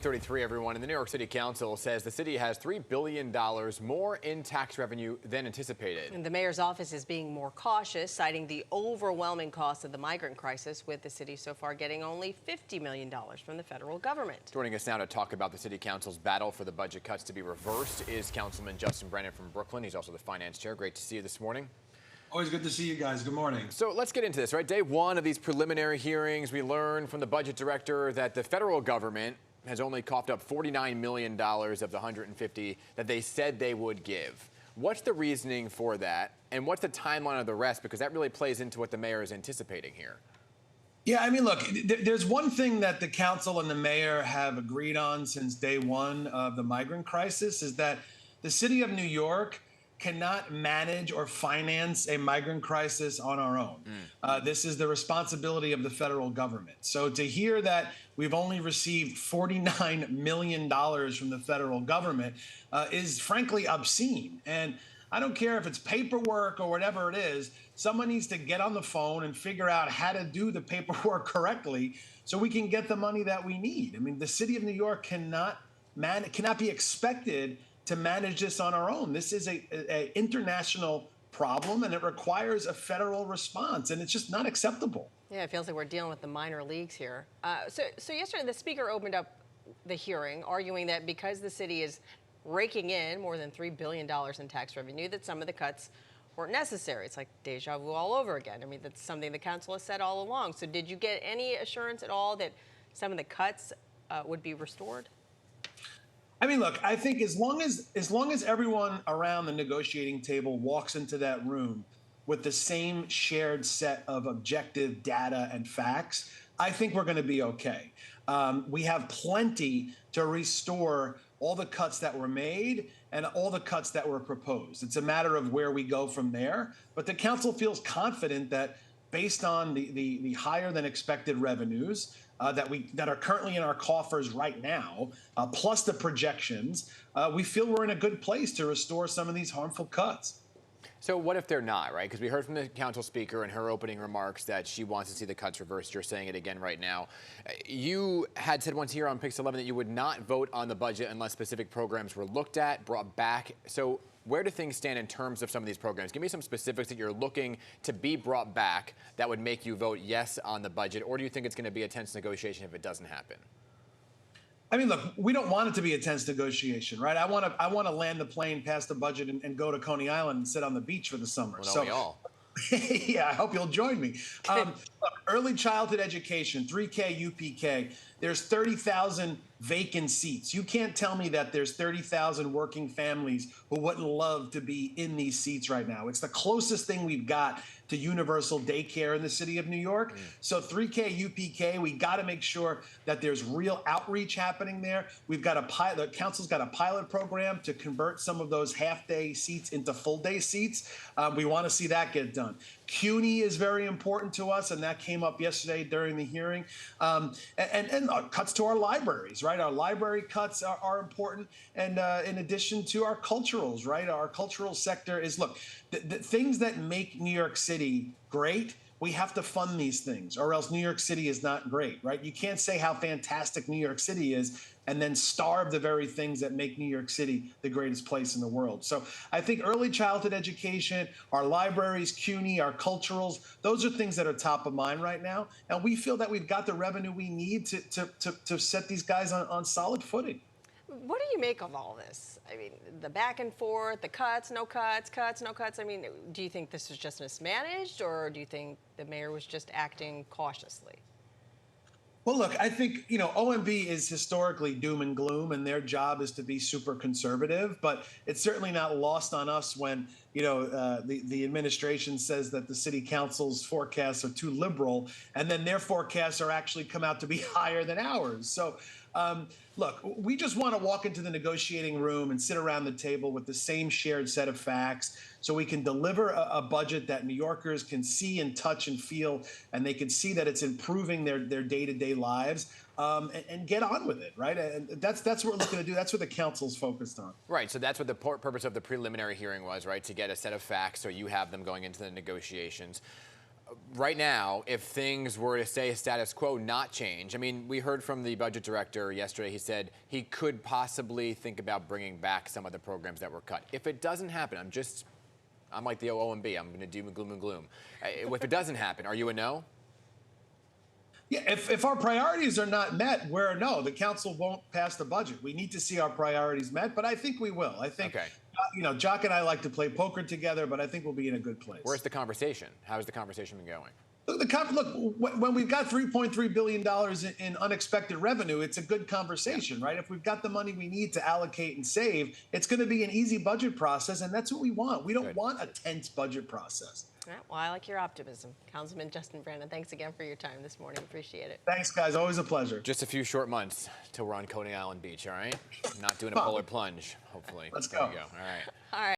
33, everyone. And the New York City Council says the city has $3 billion more in tax revenue than anticipated. And the mayor's office is being more cautious, citing the overwhelming cost of the migrant crisis, with the city so far getting only $50 million from the federal government. Joining us now to talk about the City Council's battle for the budget cuts to be reversed is Councilman Brannan from Brooklyn. He's also the finance chair. Great to see you this morning. Always good to see you guys. Good morning. So let's get into this, right? Day one of these preliminary hearings, we learned from the budget director that the federal government has only coughed up $49 million of the $150 that they said they would give. What's the reasoning for that? And what's the timeline of the rest? Because that really plays into what the mayor is anticipating here. Yeah, I mean, look, there's one thing that the council and the mayor have agreed on since day one of the migrant crisis is that the city of New York cannot manage or finance a migrant crisis on our own. This is the responsibility of the federal government. So to hear that we've only received $49 million from the federal government is frankly obscene. And I don't care if it's paperwork or whatever it is, someone needs to get on the phone and figure out how to do the paperwork correctly so we can get the money that we need. I mean, the city of New York cannot be expected to manage this on our own. This is a international problem, and it requires a federal response, and it's just not acceptable. Yeah, it feels like we're dealing with the minor leagues here. So yesterday, the speaker opened up the hearing, arguing that because the city is raking in more than $3 billion in tax revenue, that some of the cuts weren't necessary. It's like deja vu all over again. I mean, that's something the council has said all along. So did you get any assurance at all that some of the cuts would be restored? I mean, look, I think as long as everyone around the negotiating table walks into that room with the same shared set of objective data and facts, I think we're going to be okay. We have plenty to restore all the cuts that were made and all the cuts that were proposed. It's a matter of where we go from there. But the council feels confident that based on the higher than expected revenues that are currently in our coffers right now, plus the projections, we feel we're in a good place to restore some of these harmful cuts. So what if they're not, right? Because we heard from the council speaker in her opening remarks that she wants to see the cuts reversed. You're saying it again right now. You had said once here on Pix 11 that you would not vote on the budget unless specific programs were looked at, brought back. So where do things stand in terms of some of these programs? Give me some specifics that you're looking to be brought back that would make you vote yes on the budget, or do you think it's going to be a tense negotiation if it doesn't happen? I mean, look, we don't want it to be a tense negotiation, right? I want to land the plane past the budget and go to Coney Island and sit on the beach for the summer. Well, don't we all? Yeah, I hope you'll join me. Look, early childhood education, 3K, UPK, there's 30,000 vacant seats. You can't tell me that there's 30,000 working families who wouldn't love to be in these seats right now. It's the closest thing we've got to universal daycare in the city of New York. So 3K, UPK, we got to make sure that there's real outreach happening there. We've got the council's got a pilot program to convert some of those half-day seats into full-day seats. We want to see that get done. CUNY is very important to us, and that came up yesterday during the hearing. And cuts to our libraries, right? Our library cuts are important, and in addition to our culturals, right? Our cultural sector is, look, the things that make New York City great, we have to fund these things, or else New York City is not great, right? You can't say how fantastic New York City is and then starve the very things that make New York City the greatest place in the world. So I think early childhood education, our libraries, CUNY, our culturals, those are things that are top of mind right now. And we feel that we've got the revenue we need to set these guys on solid footing. What do you make of all this? I mean, the back and forth, the cuts, no cuts, cuts, no cuts. I mean, do you think this was just mismanaged, or do you think the mayor was just acting cautiously? Well, look, I think, OMB is historically doom and gloom, and their job is to be super conservative. But it's certainly not lost on us when, the administration says that the city council's forecasts are too liberal, and then their forecasts are actually come out to be higher than ours. So, look, we just want to walk into the negotiating room and sit around the table with the same shared set of facts so we can deliver a budget that New Yorkers can see and touch and feel, and they can see that it's improving their day-to-day lives, and get on with it, right? And that's what we're looking to do. That's what the council's focused on. Right, so that's what the purpose of the preliminary hearing was, right? To get a set of facts so you have them going into the negotiations. right now, if things were to stay status quo, not change, I mean, we heard from the budget director yesterday. He said he could possibly think about bringing back some of the programs that were cut. If it doesn't happen, I'm like the OMB. I'm going to doom and gloom and gloom. If it doesn't happen, are you a no? Yeah, if our priorities are not met, we're a no. The council won't pass the budget. We need to see our priorities met, but I think we will. I think, Okay. Jock and I like to play poker together, but I think we'll be in a good place. Where's the conversation? How's the conversation been going? Look, when we've got $3.3 billion in unexpected revenue, it's a good conversation, right? If we've got the money we need to allocate and save, it's going to be an easy budget process, and that's what we want. We don't want a tense budget process. All right, well, I like your optimism. Councilman Justin Brannan, thanks again for your time this morning. Appreciate it. Thanks, guys. Always a pleasure. Just a few short months till we're on Coney Island Beach, all right? Not doing a polar plunge, hopefully. Let's There go. we go. All right. All right.